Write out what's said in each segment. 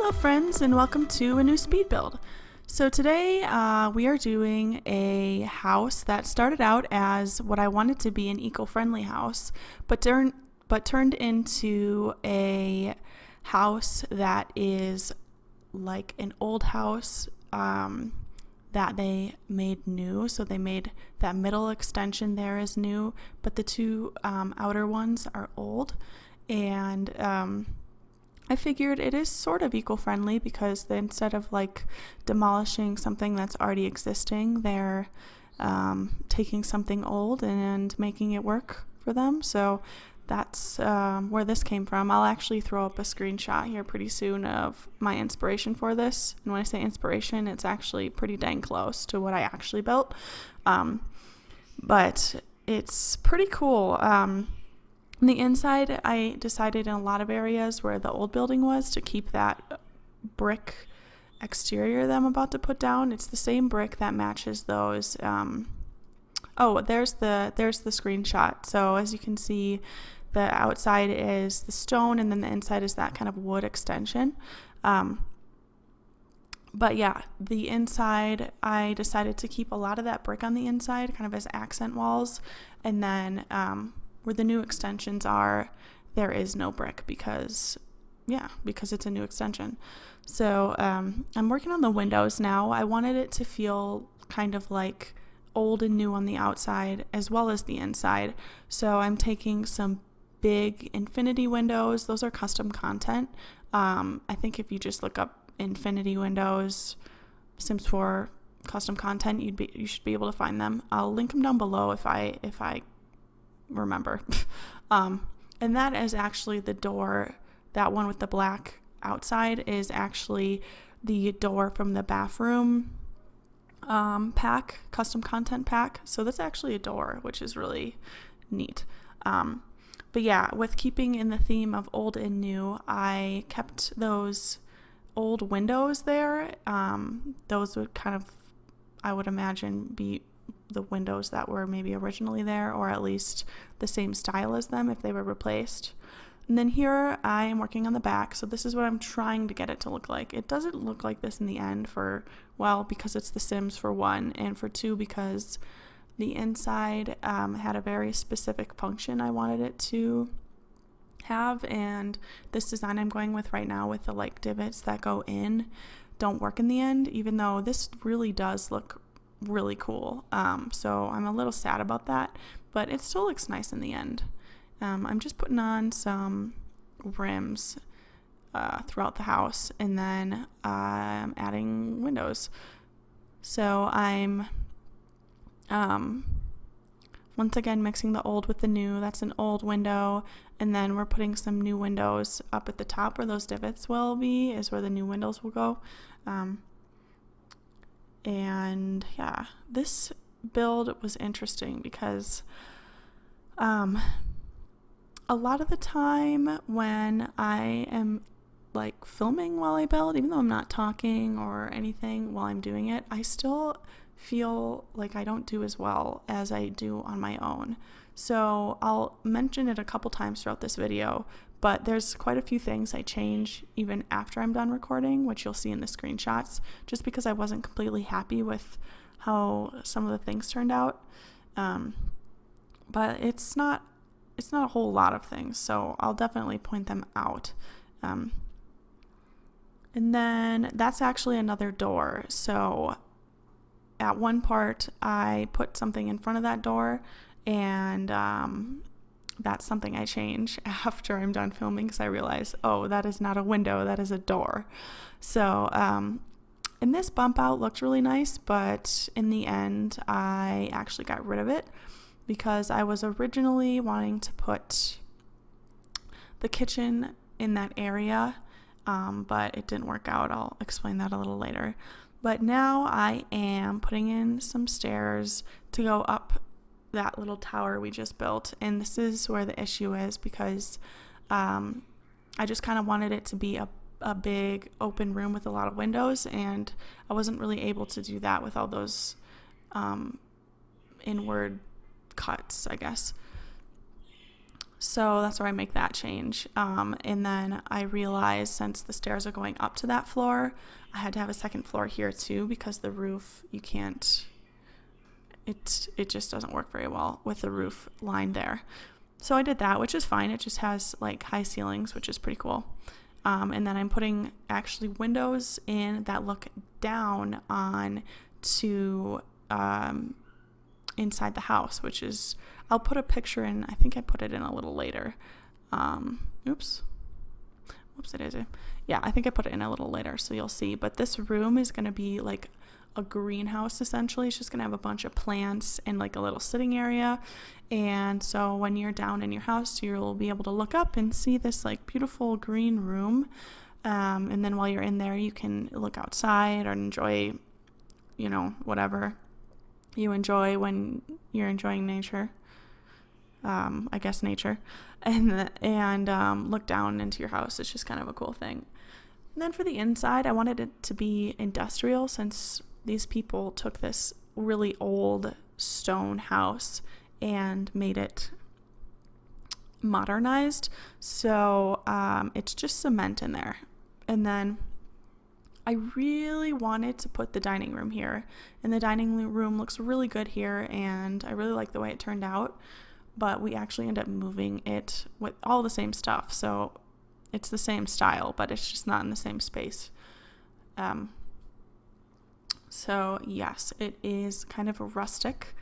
Hello friends, and welcome to a new speed build. So today we are doing a house that started out as what I wanted to be an eco-friendly house, but turned into a house that is like an old house that they made new. So they made that middle extension there is new, but the two outer ones are old. And I figured it is sort of eco-friendly because instead of like demolishing something that's already existing, they're taking something old and making it work for them. So that's where this came from. I'll actually throw up a screenshot here pretty soon of my inspiration for this. And when I say inspiration, it's actually pretty dang close to what I actually built. But it's pretty cool. On the inside, I decided in a lot of areas where the old building was to keep that brick exterior that I'm about to put down. It's the same brick that matches those. There's the screenshot. So as you can see, the outside is the stone, and then the inside is that kind of wood extension. But yeah, the inside, I decided to keep a lot of that brick on the inside, kind of as accent walls, and then where the new extensions are, there is no brick because it's a new extension. So I'm working on the windows now. I wanted it to feel kind of like old and new on the outside as well as the inside. So I'm taking some big infinity windows. Those are custom content. I think if you just look up infinity windows, Sims 4 custom content, you should be able to find them. I'll link them down below if I remember. And that is actually the door. That one with the black outside is actually the door from the bathroom pack, custom content pack. So that's actually a door, which is really neat. But yeah, with keeping in the theme of old and new, I kept those old windows there. Those would kind of, I would imagine, be the windows that were maybe originally there, or at least the same style as them if they were replaced. And then here I am working on the back, so this is what I'm trying to get it to look like. It doesn't look like this in the end because it's The Sims for one, and for two because the inside had a very specific function I wanted it to have, and this design I'm going with right now with the like divots that go in don't work in the end, even though this really does look really cool. So I'm a little sad about that, but it still looks nice in the end. I'm just putting on some rims throughout the house, and then I'm adding windows. So I'm once again mixing the old with the new. That's an old window, and then we're putting some new windows up at the top where those divots will be, is where the new windows will go. And yeah, this build was interesting because a lot of the time when I am like filming while I build, even though I'm not talking or anything while I'm doing it, I still feel like I don't do as well as I do on my own. So I'll mention it a couple times throughout this video, but there's quite a few things I change even after I'm done recording, which you'll see in the screenshots, just because I wasn't completely happy with how some of the things turned out. But it's not a whole lot of things, so I'll definitely point them out. And then that's actually another door. So at one part, I put something in front of that door, and that's something I change after I'm done filming because I realize, oh, that is not a window, that is a door. So, and this bump out looked really nice, but in the end, I actually got rid of it because I was originally wanting to put the kitchen in that area, but it didn't work out. I'll explain that a little later. But now I am putting in some stairs to go up that little tower we just built, and this is where the issue is because I just kind of wanted it to be a big open room with a lot of windows, and I wasn't really able to do that with all those inward cuts, I guess. So that's where I make that change. And then I realized since the stairs are going up to that floor, I had to have a second floor here too, because the roof, you can't, it just doesn't work very well with the roof line there. So I did that, which is fine. It just has like high ceilings, which is pretty cool. And then I'm putting actually windows in that look down on to inside the house, which is, I'll put a picture in. I think I put it in a little later. Whoops, it is. Yeah, I think I put it in a little later, so you'll see. But this room is going to be like a greenhouse, essentially. It's just going to have a bunch of plants and like a little sitting area. And so when you're down in your house, you'll be able to look up and see this like beautiful green room. And then while you're in there, you can look outside or enjoy, whatever you enjoy when you're enjoying nature. I guess nature, and look down into your house. It's just kind of a cool thing. And then for the inside, I wanted it to be industrial, since these people took this really old stone house and made it modernized. So it's just cement in there. And then I really wanted to put the dining room here, and the dining room looks really good here, and I really like the way it turned out. But we actually end up moving it with all the same stuff. So it's the same style, but it's just not in the same space. So yes, it is kind of rustic,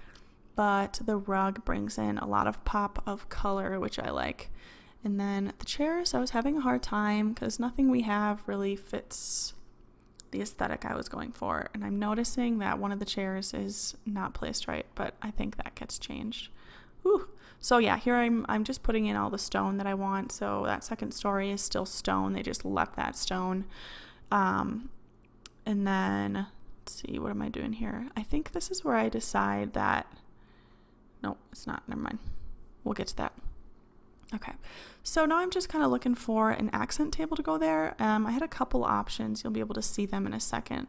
but the rug brings in a lot of pop of color, which I like. And then the chairs, I was having a hard time because nothing we have really fits the aesthetic I was going for. And I'm noticing that one of the chairs is not placed right, but I think that gets changed. Whew. So yeah, here I'm just putting in all the stone that I want. So that second story is still stone. They just left that stone. And then, let's see, what am I doing here? I think this is where I decide that, no, it's not, never mind. We'll get to that. Okay, so now I'm just kind of looking for an accent table to go there. I had a couple options. You'll be able to see them in a second,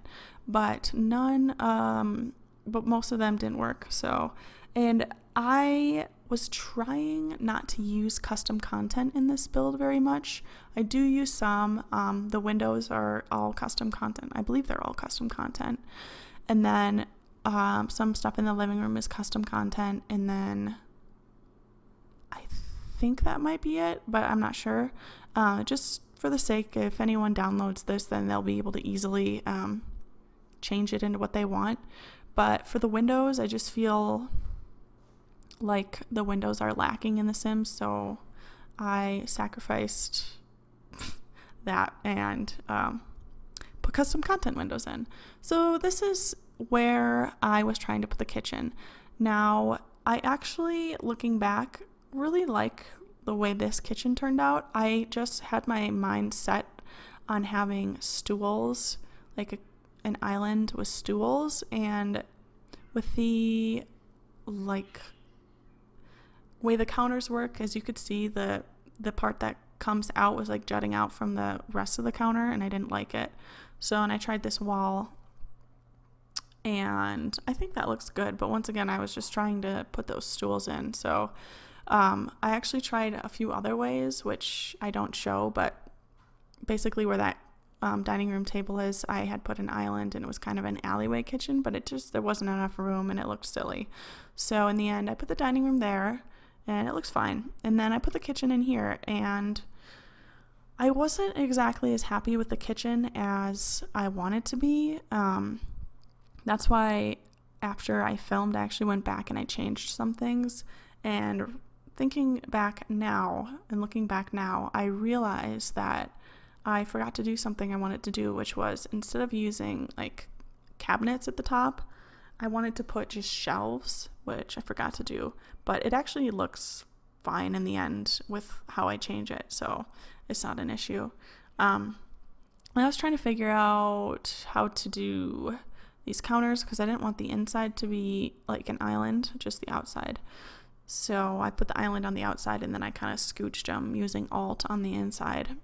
but but most of them didn't work. So, and I was trying not to use custom content in this build very much. I do use some. The windows are all custom content. I believe they're all custom content. And then some stuff in the living room is custom content. And then I think that might be it, but I'm not sure. Just for the sake, if anyone downloads this, then they'll be able to easily change it into what they want. But for the windows, I just feel like the windows are lacking in The Sims, so I sacrificed that and put custom content windows in. So this is where I was trying to put the kitchen. Now, I actually, looking back, really like the way this kitchen turned out. I just had my mind set on having stools, like an island with stools, and with the way the counters work, as you could see, the part that comes out was like jutting out from the rest of the counter, and I didn't like it. So, and I tried this wall, and I think that looks good, but once again, I was just trying to put those stools in. So I actually tried a few other ways, which I don't show, but basically where that dining room table is, I had put an island, and it was kind of an alleyway kitchen, but there wasn't enough room, and it looked silly. So in the end, I put the dining room there, and it looks fine. And then I put the kitchen in here, and I wasn't exactly as happy with the kitchen as I wanted to be. That's why after I filmed, I actually went back and I changed some things. And thinking back now and looking back now, I realized that I forgot to do something I wanted to do, which was, instead of using like cabinets at the top, I wanted to put just shelves, which I forgot to do, but it actually looks fine in the end with how I change it, so it's not an issue. I was trying to figure out how to do these counters because I didn't want the inside to be like an island, just the outside. So I put the island on the outside, and then I kind of scooched them using Alt on the inside.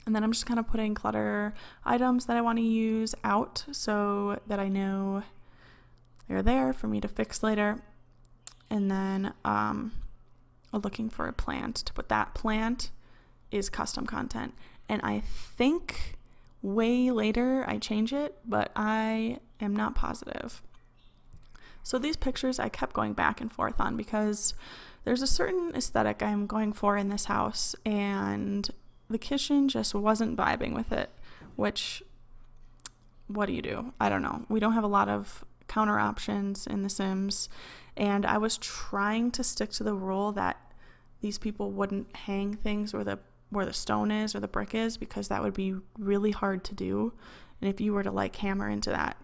And then I'm just kind of putting clutter items that I want to use out so that I know they're there for me to fix later. And then looking for a plant to put. That plant is custom content. And I think way later I change it, but I am not positive. So these pictures I kept going back and forth on because there's a certain aesthetic I'm going for in this house, and the kitchen just wasn't vibing with it, which, what do you do? I don't know. We don't have a lot of counter options in The Sims, and I was trying to stick to the rule that these people wouldn't hang things where the stone is or the brick is, because that would be really hard to do. And if you were to like hammer into that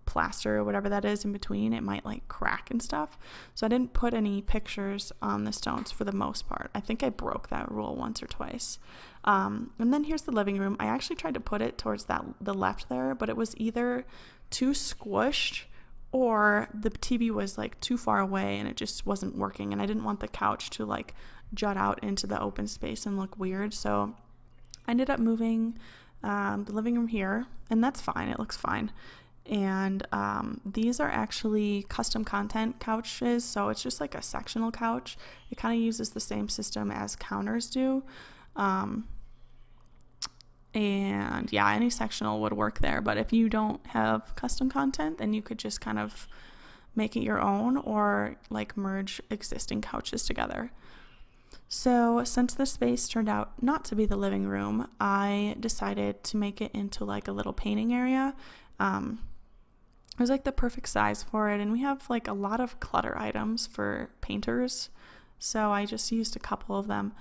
plaster or whatever that is in between, it might like crack and stuff. So I didn't put any pictures on the stones for the most part. I think I broke that rule once or twice. And then here's the living room. I actually tried to put it towards the left there, but it was either too squished or the TV was like too far away and it just wasn't working. And I didn't want the couch to like jut out into the open space and look weird. So I ended up moving the living room here, and that's fine. It looks fine. And these are actually custom content couches, so it's just like a sectional couch. It kind of uses the same system as counters do. And yeah, any sectional would work there, but if you don't have custom content, then you could just kind of make it your own or like merge existing couches together. So since the space turned out not to be the living room, I decided to make it into like a little painting area. It was like the perfect size for it, and we have like a lot of clutter items for painters, so I just used a couple of them.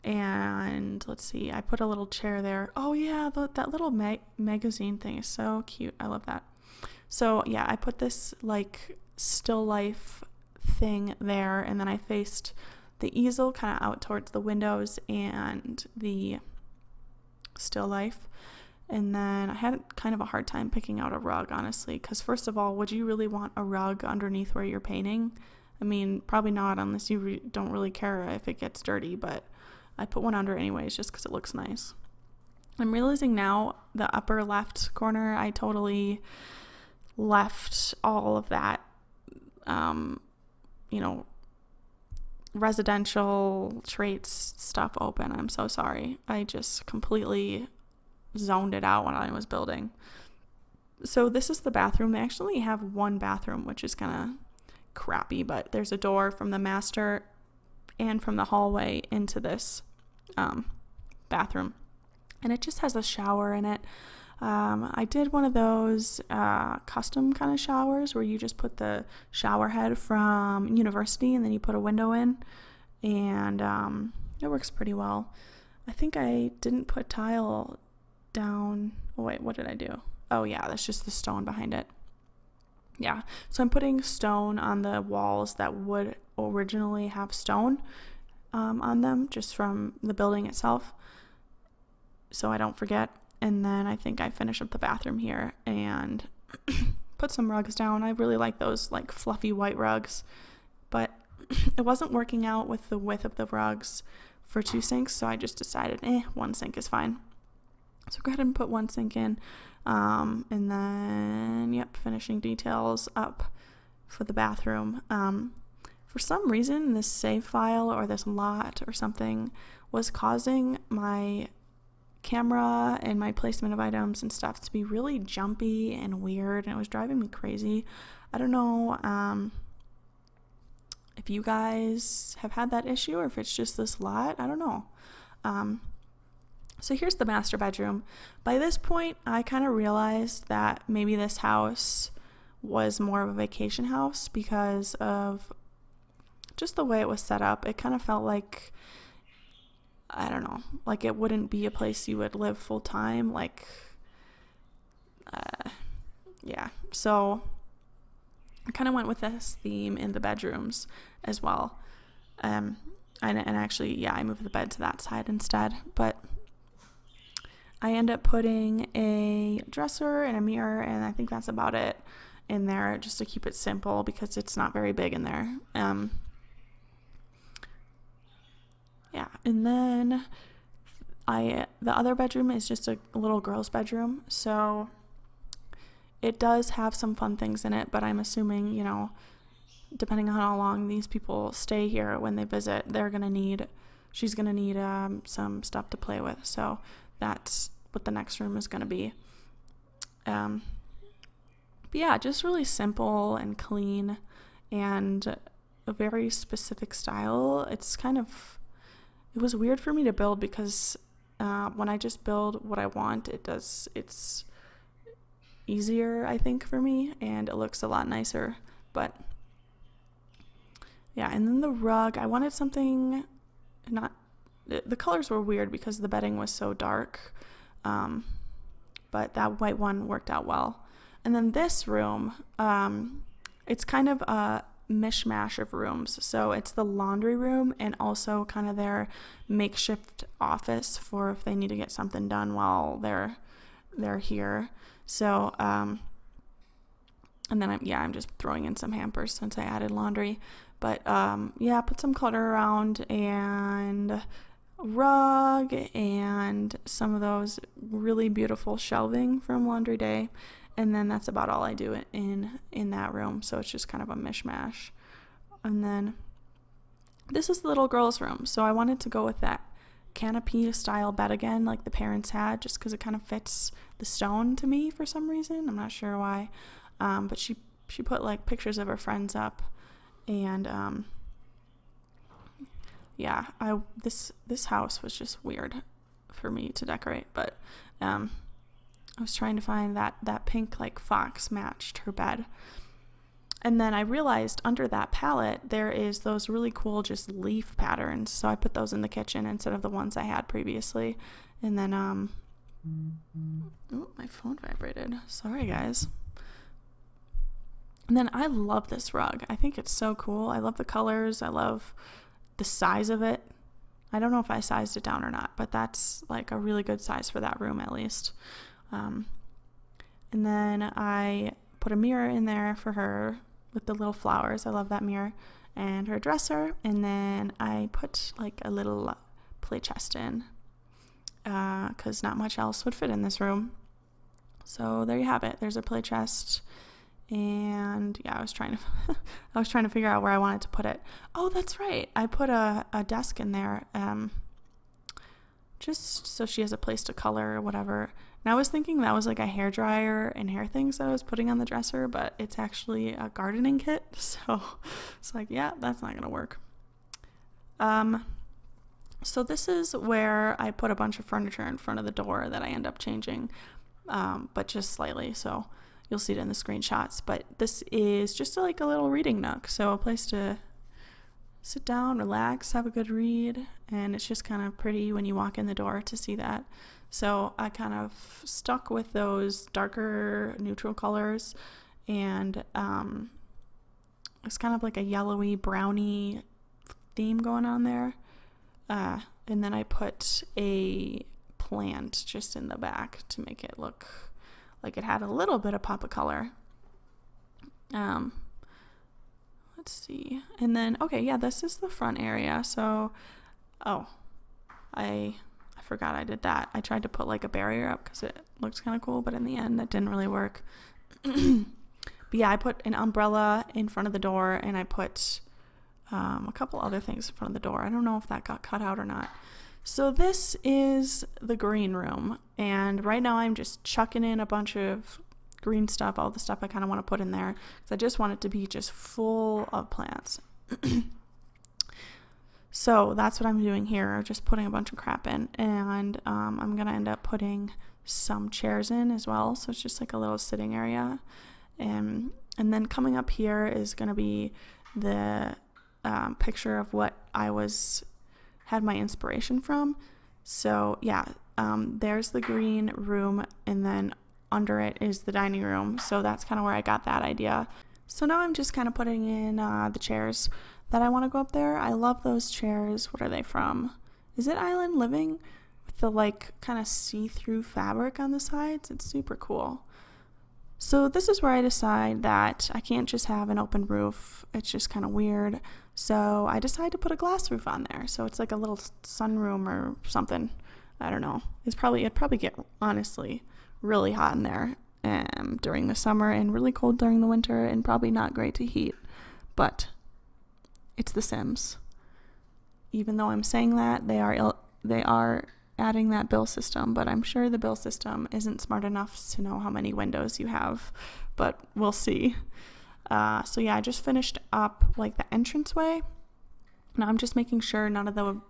And let's see, I put a little chair there. Oh yeah, that little magazine thing is so cute. I love that. So yeah, I put this like still life thing there, and then I faced the easel kind of out towards the windows and the still life. And then I had kind of a hard time picking out a rug, honestly, because first of all, would you really want a rug underneath where you're painting? I mean, probably not, unless you don't really care if it gets dirty, but I put one under anyways just because it looks nice. I'm realizing now the upper left corner, I totally left all of that, residential traits stuff open. I'm so sorry. I just completely zoned it out when I was building. So this is the bathroom. They actually have one bathroom, which is kind of crappy, but there's a door from the master and from the hallway into this bathroom, and it just has a shower in it. I did one of those custom kind of showers where you just put the shower head from university and then you put a window in, and it works pretty well. I think I didn't put tile down. Oh, wait, what did I do? Oh yeah, that's just the stone behind it. Yeah, so I'm putting stone on the walls that would originally have stone on them just from the building itself, so I don't forget. And then I think I finish up the bathroom here and put some rugs down. I really like those like fluffy white rugs, but it wasn't working out with the width of the rugs for 2 sinks, so I just decided 1 sink is fine. So go ahead and put 1 sink in, and then finishing details up for the bathroom. For some reason, this save file or this lot or something was causing my camera and my placement of items and stuff to be really jumpy and weird, and it was driving me crazy. I don't know if you guys have had that issue or if it's just this lot. I don't know. So here's the master bedroom. By this point, I kind of realized that maybe this house was more of a vacation house because of just the way it was set up. It kind of felt like, I don't know, like it wouldn't be a place you would live full time. Like, yeah. So I kind of went with this theme in the bedrooms as well. And actually, I moved the bed to that side instead. But I end up putting a dresser and a mirror, and I think that's about it in there, just to keep it simple because it's not very big in there. Yeah, and then the other bedroom is just a little girl's bedroom, so it does have some fun things in it, but I'm assuming, depending on how long these people stay here when they visit, she's gonna need some stuff to play with. So that's what the next room is gonna be. But yeah, just really simple and clean and a very specific style. It was weird for me to build because when I just build what I want, it's easier, I think, for me, and it looks a lot nicer. But yeah, and then the rug, I wanted something the colors were weird because the bedding was so dark, but that white one worked out well. And then this room, it's kind of a mishmash of rooms. So it's the laundry room and also kind of their makeshift office for if they need to get something done while they're here. So, and then I'm just throwing in some hampers since I added laundry. But put some clutter around and rug and some of those really beautiful shelving from Laundry Day. And then that's about all I do in that room. So it's just kind of a mishmash. And then this is the little girl's room. So I wanted to go with that canopy style bed again, like the parents had, just because it kind of fits the stone to me for some reason. I'm not sure why. But she put like pictures of her friends up. And this house was just weird for me to decorate. But I was trying to find that pink like fox matched her bed. And then I realized under that palette there is those really cool just leaf patterns. So I put those in the kitchen instead of the ones I had previously. And then my phone vibrated. Sorry guys. And then I love this rug. I think it's so cool. I love the colors. I love the size of it. I don't know if I sized it down or not, but that's like a really good size for that room at least. And then I put a mirror in there for her with the little flowers. I love that mirror. And her dresser. And then I put like a little play chest in because not much else would fit in this room. So there you have it. There's a play chest. And yeah, I was trying to figure out where I wanted to put it. Oh, that's right. I put a desk in there just so she has a place to color or whatever. And I was thinking that was like a hair dryer and hair things that I was putting on the dresser, but it's actually a gardening kit. So it's like, yeah, that's not going to work. So this is where I put a bunch of furniture in front of the door that I end up changing, but just slightly. So you'll see it in the screenshots, but this is just like a little reading nook. So a place to sit down, relax, have a good read. And it's just kind of pretty when you walk in the door to see that. So I kind of stuck with those darker neutral colors, and it's kind of like a yellowy browny theme going on there. And then I put a plant just in the back to make it look like it had a little bit of pop of color. Let's see. And then, this is the front area. So, I forgot I did that. I tried to put like a barrier up because it looks kind of cool, but in the end, that didn't really work. But yeah, I put an umbrella in front of the door, and I put a couple other things in front of the door. I don't know if that got cut out or not. So this is the green room, and right now I'm just chucking in a bunch of green stuff, all the stuff I kind of want to put in there, because I just want it to be just full of plants. So that's what I'm doing here, just putting a bunch of crap in, and I'm going to end up putting some chairs in as well, so it's just like a little sitting area. And then coming up here is going to be the picture of what I had my inspiration from. So yeah, there's the green room, and then under it is the dining room. So that's kind of where I got that idea. So now I'm just kind of putting in the chairs that I want to go up there. I love those chairs. What are they from? Is it Island Living? With the like kind of see-through fabric on the sides. It's super cool. So this is where I decide that I can't just have an open roof. It's just kind of weird. So I decided to put a glass roof on there. So it's like a little sunroom or something. I don't know. It'd probably get, honestly, really hot in there during the summer and really cold during the winter, and probably not great to heat. but it's The Sims. Even though I'm saying that, they are adding that bill system, but I'm sure the bill system isn't smart enough to know how many windows you have, but we'll see. So yeah, I just finished up like the entranceway. Now I'm just making sure none of the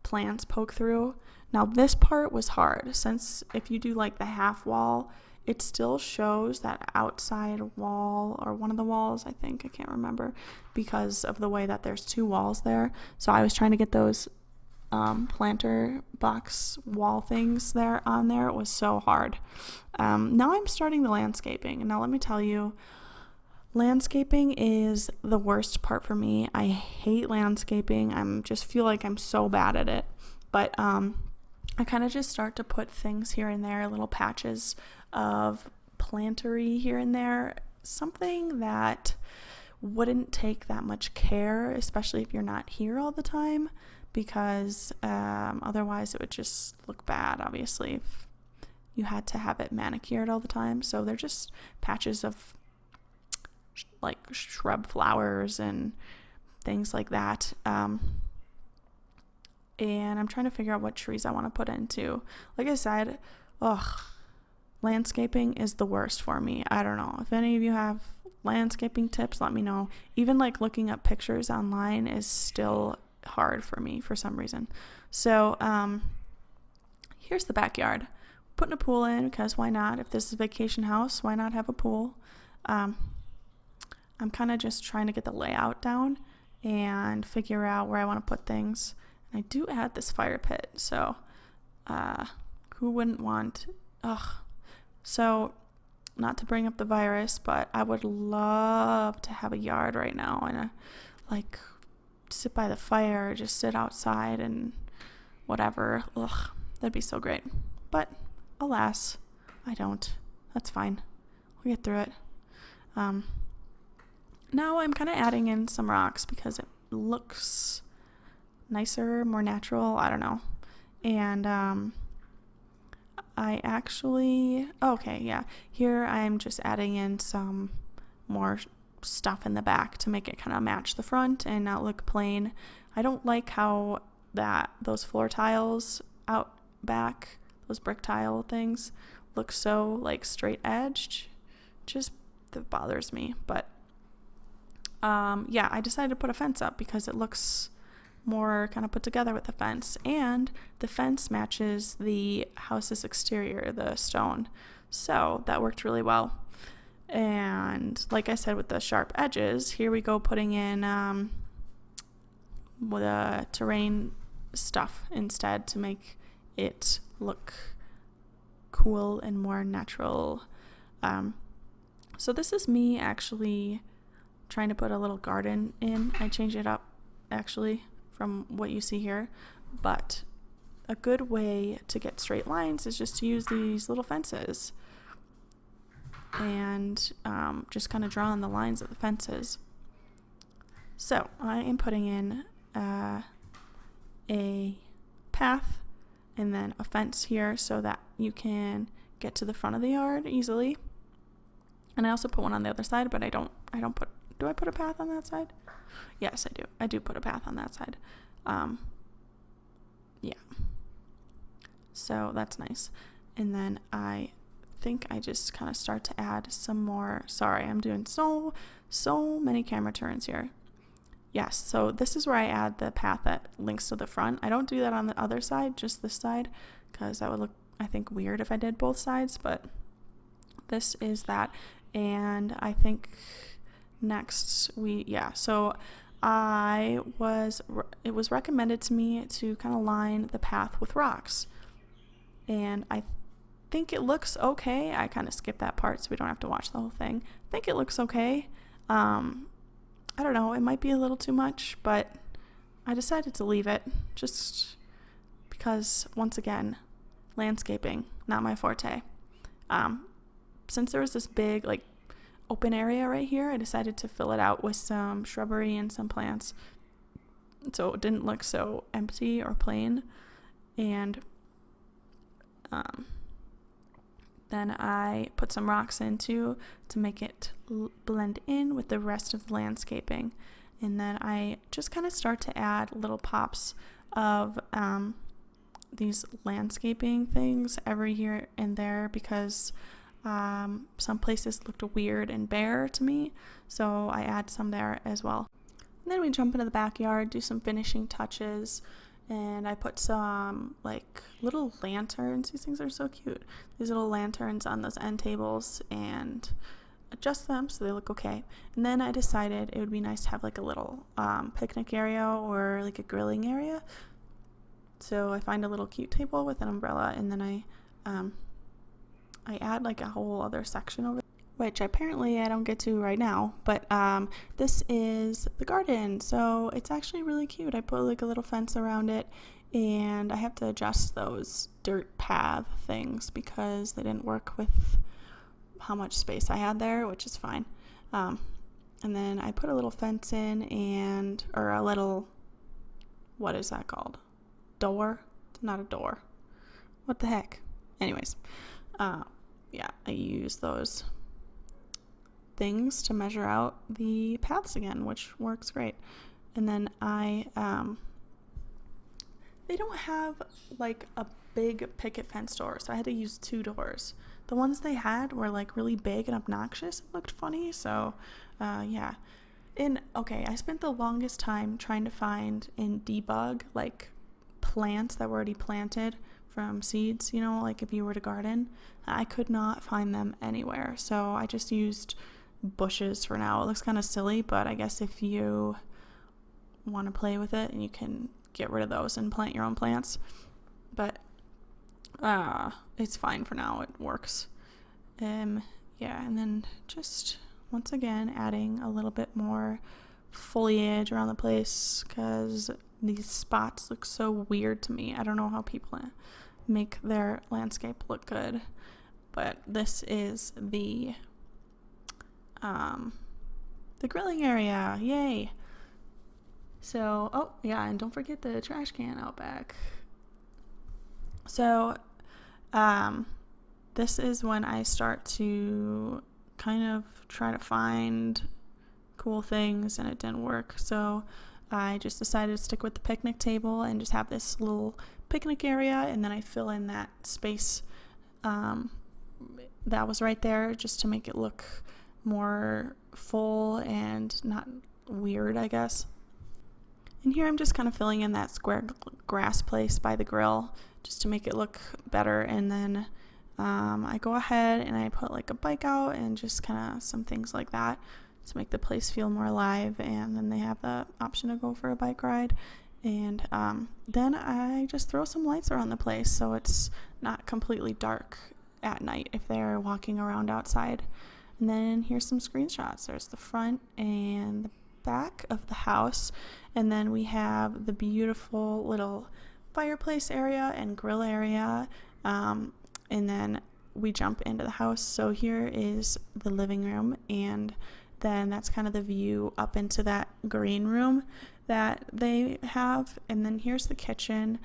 plants poke through. Now this part was hard, since if you do like the half wall, it still shows that outside wall, or one of the walls, I can't remember, because of the way that there's two walls there. So I was trying to get those planter box wall things there on there. It was so hard. Now I'm starting the landscaping, and now let me tell you, landscaping is the worst part for me. I hate landscaping. Just feel like I'm so bad at it. But I kind of just start to put things here and there, little patches of plantery here and there, something that wouldn't take that much care, especially if you're not here all the time, because otherwise it would just look bad, obviously, if you had to have it manicured all the time. So they're just patches of like shrub flowers and things like that. And I'm trying to figure out what trees I want to put into. Like I said, landscaping is the worst for me. I don't know. If any of you have landscaping tips, let me know. Even like looking up pictures online is still hard for me for some reason. So here's the backyard. Putting a pool in because why not? If this is a vacation house, why not have a pool? I'm kind of just trying to get the layout down and figure out where I want to put things. I do add this fire pit, so who wouldn't want... So, not to bring up the virus, but I would love to have a yard right now and like sit by the fire, just sit outside and whatever. That'd be so great. But alas, I don't. That's fine. We'll get through it. Now I'm kind of adding in some rocks because it looks nicer, more natural. I don't know. And I actually, here I'm just adding in some more stuff in the back to make it kind of match the front and not look plain. I don't like how those floor tiles out back, those brick tile things, look so like straight edged. Just that bothers me. But I decided to put a fence up because it looks more kind of put together with the fence, and the fence matches the house's exterior, the stone, so that worked really well. And like I said, with the sharp edges, here we go putting in the terrain stuff instead to make it look cool and more natural. So this is me actually trying to put a little garden in. I changed it up actually from what you see here, but a good way to get straight lines is just to use these little fences and just kind of draw on the lines of the fences. So I am putting in a path and then a fence here so that you can get to the front of the yard easily. And I also put one on the other side, but do I put a path on that side? Yes, I do. I do put a path on that side. So that's nice. And then I think I just kind of start to add some more. Sorry, I'm doing so many camera turns here. Yes, so this is where I add the path that links to the front. I don't do that on the other side, just this side, because that would look, I think, weird if I did both sides, but this is that. And I think next so it was recommended to me to kind of line the path with rocks, and I think it looks okay. I kind of skipped that part so we don't have to watch the whole thing. I think it looks okay. I don't know, it might be a little too much, but I decided to leave it just because, once again, landscaping, not my forte. Since there was this big like open area right here, I decided to fill it out with some shrubbery and some plants so it didn't look so empty or plain. And then I put some rocks in too to make it blend in with the rest of the landscaping. And then I just kind of start to add little pops of these landscaping things every here and there because some places looked weird and bare to me, so I add some there as well. And then we jump into the backyard, do some finishing touches, and I put some like little lanterns. These things are so cute. These little lanterns on those end tables and adjust them so they look okay. And then I decided it would be nice to have like a little picnic area or like a grilling area. So I find a little cute table with an umbrella, and then I add like a whole other section over, which apparently I don't get to right now, but this is the garden, so it's actually really cute. I put like a little fence around it, and I have to adjust those dirt path things because they didn't work with how much space I had there, which is fine. And then I put a little fence in or a little, what is that called? Door? It's not a door. What the heck? Anyways, yeah, I use those things to measure out the paths again, which works great. And then they don't have like a big picket fence door, so I had to use 2 doors. The ones they had were like really big and obnoxious. It looked funny, so yeah. And okay, I spent the longest time trying to find and debug like plants that were already planted from seeds, like if you were to garden. I could not find them anywhere, so I just used bushes for now. It looks kind of silly, but I guess if you want to play with it, and you can get rid of those and plant your own plants, but it's fine for now. It works. Yeah, and then just once again adding a little bit more foliage around the place because these spots look so weird to me. I don't know how people make their landscape look good, but this is the grilling area. Yay. So, oh yeah, and don't forget the trash can out back. So this is when I start to kind of try to find cool things, and it didn't work, so I just decided to stick with the picnic table and just have this little picnic area, and then I fill in that space that was right there just to make it look more full and not weird, I guess. And here I'm just kind of filling in that square grass place by the grill just to make it look better. And then I go ahead and I put like a bike out and just kind of some things like that to make the place feel more alive. And then they have the option to go for a bike ride. And then I just throw some lights around the place so it's not completely dark at night if they're walking around outside. And then here's some screenshots. There's the front and the back of the house, and then we have the beautiful little fireplace area and grill area, and then we jump into the house. So here is the living room, and then that's kind of the view up into that green room that they have. And then here's the kitchen.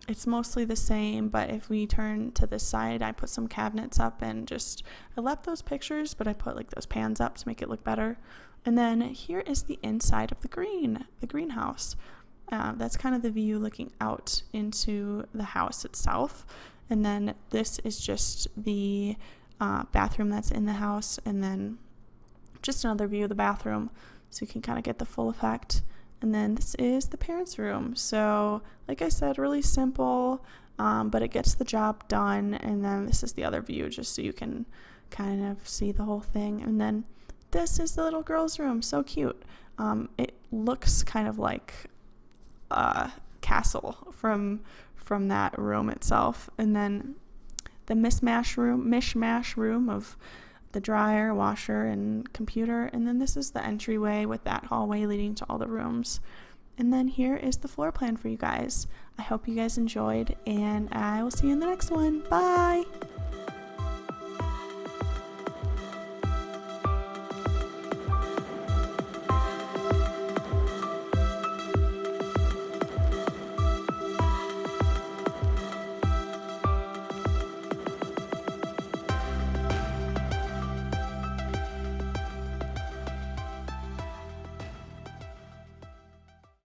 It's mostly the same, but if we turn to this side, I put some cabinets up and just, I left those pictures, but I put like those pans up to make it look better. And then here is the inside of the greenhouse. That's kind of the view looking out into the house itself. And then this is just the bathroom that's in the house, and then just another view of the bathroom so you can kind of get the full effect. And then this is the parents' room. So like I said, really simple, but it gets the job done. And then this is the other view just so you can kind of see the whole thing. And then this is the little girl's room. So cute. It looks kind of like a castle from that room itself. And then the mishmash room of the dryer, washer, and computer. And then this is the entryway with that hallway leading to all the rooms. And then here is the floor plan for you guys. I hope you guys enjoyed, and I will see you in the next one. Bye!